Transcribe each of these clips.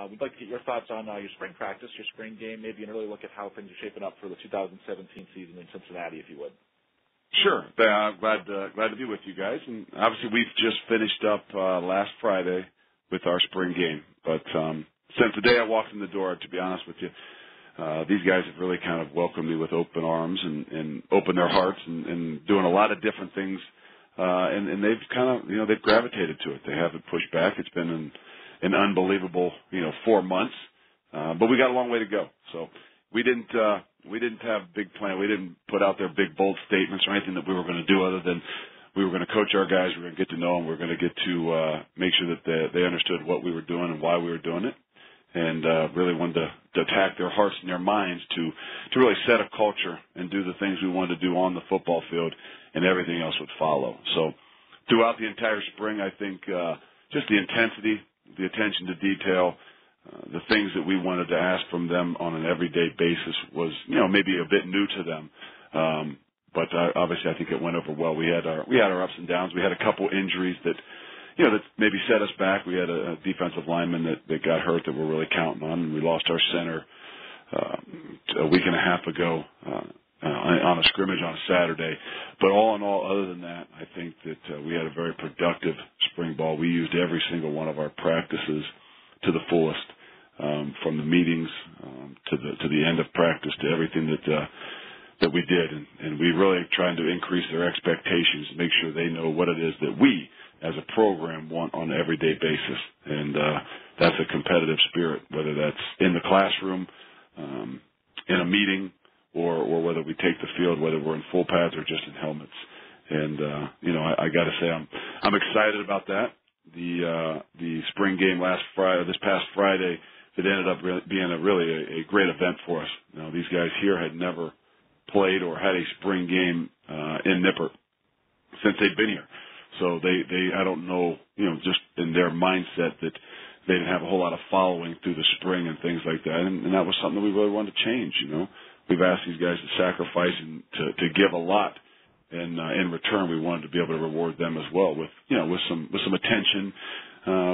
We'd like to get your thoughts on your spring practice, your spring game, maybe an early look at how things are shaping up for the 2017 season in Cincinnati, if you would. Sure. Glad to be with you guys. And obviously, we've just finished up last Friday with our spring game. But since the day I walked in the door, to be honest with you, these guys have really kind of welcomed me with open arms and opened their hearts and doing a lot of different things. And they've kind of, they've gravitated to it. They haven't pushed back. It's been an unbelievable, 4 months. But we got a long way to go. So we didn't have big plan. We didn't put out there big, bold statements or anything that we were going to do other than we were going to coach our guys. We were going to get to know them. We were going to get to make sure that they understood what we were doing and why we were doing it. And really wanted to attack their hearts and their minds to really set a culture and do the things we wanted to do on the football field, and everything else would follow. So throughout the entire spring, I think just the intensity, the attention to detail, the things that we wanted to ask from them on an everyday basis was, maybe a bit new to them. But obviously I think it went over well. We had our ups and downs. We had a couple injuries that maybe set us back. We had a defensive lineman that got hurt that we're really counting on, and we lost our center a week and a half ago on a scrimmage on a Saturday. But all in all, other than that, I think that we had a very productive spring ball. We used every single one of our practices to the fullest, from the meetings to the end of practice, to everything that we did. And we really trying to increase their expectations, make sure they know what it is that we as a program want on an everyday basis. And that's a competitive spirit, whether that's in the classroom, in a meeting, or whether we take the field, whether we're in full pads or just in helmets. And, I got to say I'm excited about that. The spring game this past Friday, it ended up being a great event for us. These guys here had never played or had a spring game in Nippert since they'd been here. So they I don't know, just in their mindset that they didn't have a whole lot of following through the spring and things like that. And that was something that we really wanted to change, We've asked these guys to sacrifice and to give a lot. And in return, we wanted to be able to reward them as well with some attention,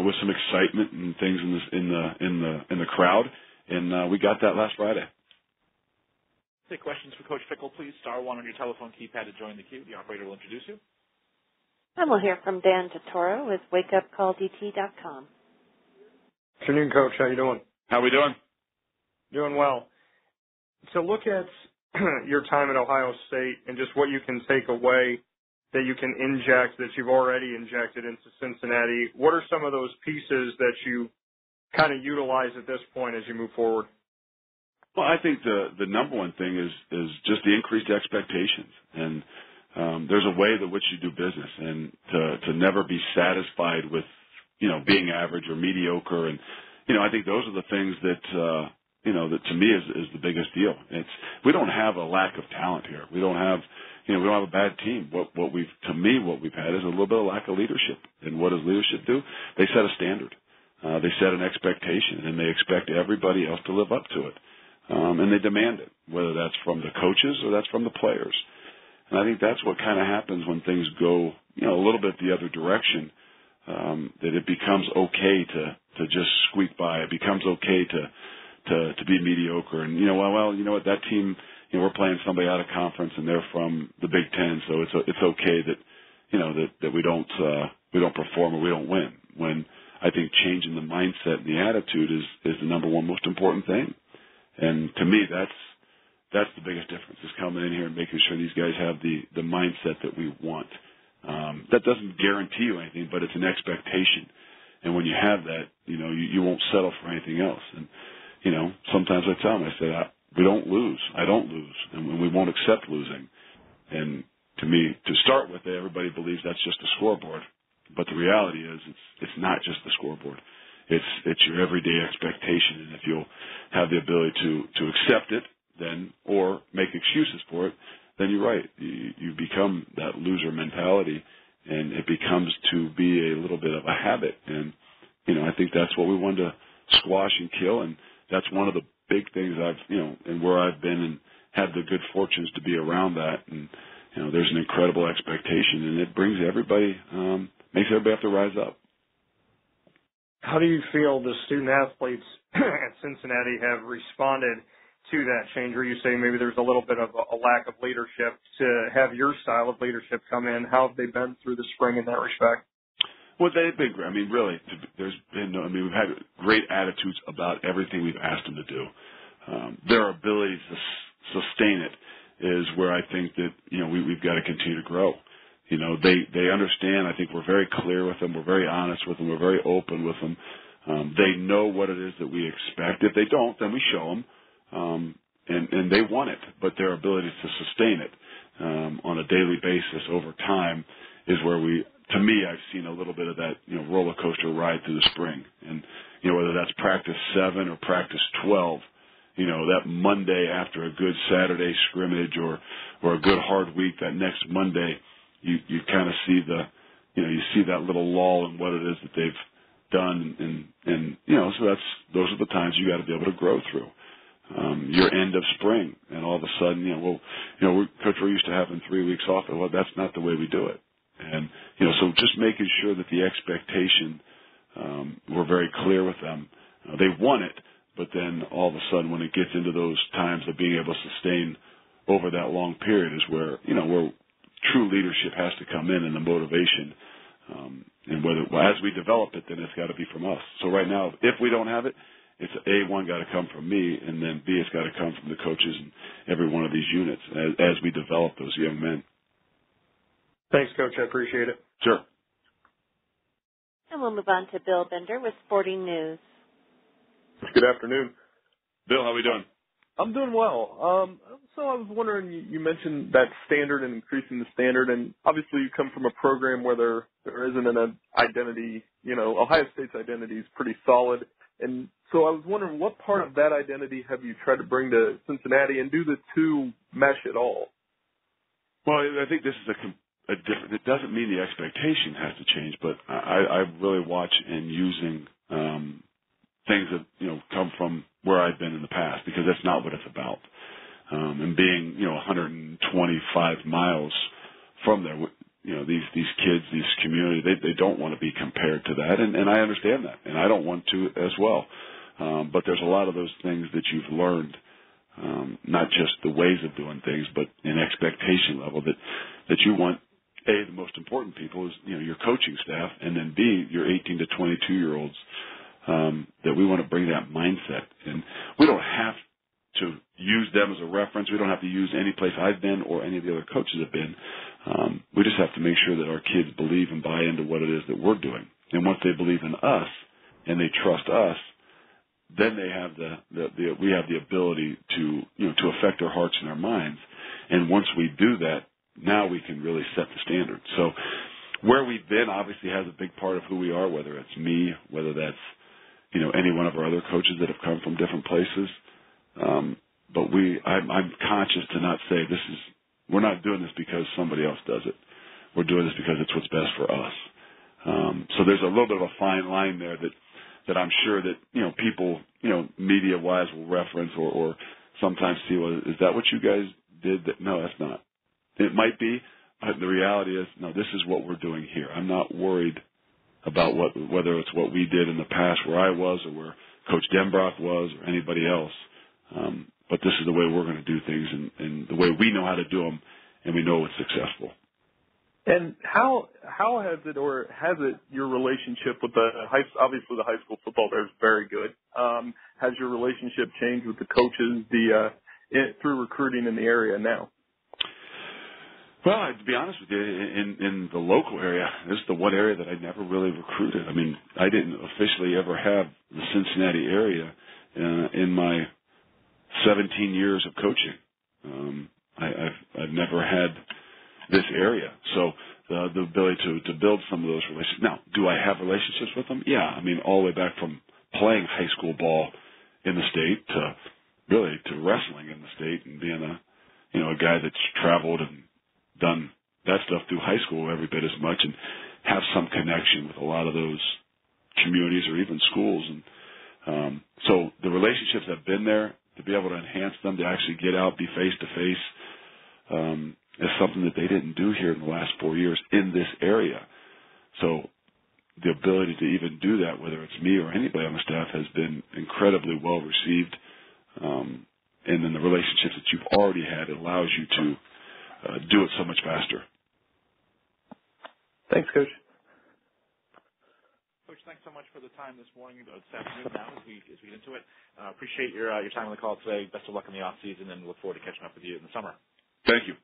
with some excitement and things in the crowd. And we got that last Friday. Take questions for Coach Fickell, please. *1 on your telephone keypad to join the queue. The operator will introduce you. And we'll hear from Dan Totoro with WakeUpCallDT.com. Afternoon, Coach. How you doing? How we doing? Doing well. So look at your time at Ohio State and just what you can take away that you can inject, that you've already injected into Cincinnati. What are some of those pieces that you kind of utilize at this point as you move forward? Well, I think the number one thing is just the increased expectations. And there's a way that which you do business, and to never be satisfied with, being average or mediocre. And, I think those are the things that, that to me is the biggest deal. We don't have a lack of talent here. We don't have a bad team. What we've had is a little bit of lack of leadership. And what does leadership do? They set a standard. They set an expectation, and they expect everybody else to live up to it. And they demand it, whether that's from the coaches or that's from the players. And I think that's what kind of happens when things go, a little bit the other direction, that it becomes okay to just squeak by. It becomes okay to be mediocre. And, what, that team, we're playing somebody out of conference and they're from the Big Ten, so it's okay that we don't perform or we don't win. When I think changing the mindset and the attitude is the number one most important thing. And to me, that's the biggest difference, is coming in here and making sure these guys have the mindset that we want. That doesn't guarantee you anything, but it's an expectation. And when you have that, you won't settle for anything else. And, sometimes I tell them, I say, we don't lose. I don't lose. And we won't accept losing. And to me, to start with, everybody believes that's just a scoreboard. But the reality is it's not just the scoreboard. It's your everyday expectation. And if you'll have the ability to accept it, then, or make excuses for it, then you're right. You become that loser mentality, and it becomes to be a little bit of a habit. And, I think that's what we wanted to squash and kill. And that's one of the big things and where I've been and had the good fortunes to be around that. And, there's an incredible expectation, and it brings everybody, makes everybody have to rise up. How do you feel the student athletes at Cincinnati have responded to that change, where you say maybe there's a little bit of a lack of leadership to have your style of leadership come in? How have they been through the spring in that respect? Well, they've been, I mean, really, there's been, I mean, we've had great attitudes about everything we've asked them to do. Their ability to sustain it is where I think that, you know, we've got to continue to grow. You know, they understand. I think we're very clear with them. We're very honest with them. We're very open with them. They know what it is that we expect. If they don't, then we show them. And they want it, but their ability to sustain it on a daily basis over time is where to me, I've seen a little bit of that, you know, roller coaster ride through the spring. And, you know, whether that's practice 7 or practice 12, you know, that Monday after a good Saturday scrimmage or a good hard week, that next Monday, you kind of see you see that little lull in what it is that they've done. And you know, so those are the times you got to be able to grow through. Your end of spring, and all of a sudden, Coach, we're used to having 3 weeks off. Well, that's not the way we do it. And, you know, so just making sure that the expectation, we're very clear with them. They want it, but then all of a sudden when it gets into those times of being able to sustain over that long period is where, you know, where true leadership has to come in and the motivation. And as we develop it, then it's got to be from us. So right now, if we don't have it, it's A1 got to come from me, and then B, it's got to come from the coaches in every one of these units as we develop those young men. Thanks, Coach. I appreciate it. Sure. And we'll move on to Bill Bender with Sporting News. Good afternoon. Bill, how are we doing? I'm doing well. So I was wondering, you mentioned that standard and increasing the standard, and obviously you come from a program where there isn't an identity. You know, Ohio State's identity is pretty solid. And so I was wondering, what part of that identity have you tried to bring to Cincinnati, and do the two mesh at all? Well, I think this is a different. It doesn't mean the expectation has to change, but I really watch and using things that, you know, come from where I've been in the past, because that's not what it's about. And being, you know, 125 miles from there, you know, these kids, this community, they don't want to be compared to that, and I understand that, and I don't want to as well. But there's a lot of those things that you've learned, not just the ways of doing things, but an expectation level that you want. A, the most important people is, you know, your coaching staff, and then B, your 18 to 22-year-olds, that we want to bring that mindset. And we don't have to use them as a reference. We don't have to use any place I've been or any of the other coaches have been. We just have to make sure that our kids believe and buy into what it is that we're doing. And once they believe in us and they trust us, then they have we have the ability to, you know, to affect their hearts and their minds. And once we do that, now we can really set the standard. So where we've been obviously has a big part of who we are, whether it's me, whether that's, you know, any one of our other coaches that have come from different places. But I'm conscious to not say we're not doing this because somebody else does it. We're doing this because it's what's best for us. So there's a little bit of a fine line there that I'm sure that, you know, people, you know, media-wise will reference or sometimes see, well, is that what you guys did? No, that's not. It might be, but the reality is, no, this is what we're doing here. I'm not worried about whether it's what we did in the past where I was or where Coach Denbrock was or anybody else. But this is the way we're going to do things and the way we know how to do them, and we know it's successful. And how has your relationship with obviously the high school football there is very good. Has your relationship changed with the coaches through recruiting in the area now? Well, to be honest with you, in the local area, this is the one area that I never really recruited. I mean, I didn't officially ever have the Cincinnati area in my 17 years of coaching. I've never had this area. So the ability to build some of those relationships. Now, do I have relationships with them? Yeah. I mean, all the way back from playing high school ball in the state to wrestling in the state and being a guy that's traveled and done that stuff through high school every bit as much and have some connection with a lot of those communities or even schools. And so the relationships have been there. To be able to enhance them, to actually get out, be face-to-face, is something that they didn't do here in the last 4 years in this area. So the ability to even do that, whether it's me or anybody on the staff, has been incredibly well received. And then the relationships that you've already had, it allows you to do it so much faster. Thanks, Coach. Coach, thanks so much for the time this morning, this afternoon now as we get into it. Appreciate your time on the call today. Best of luck in the off season, and look forward to catching up with you in the summer. Thank you.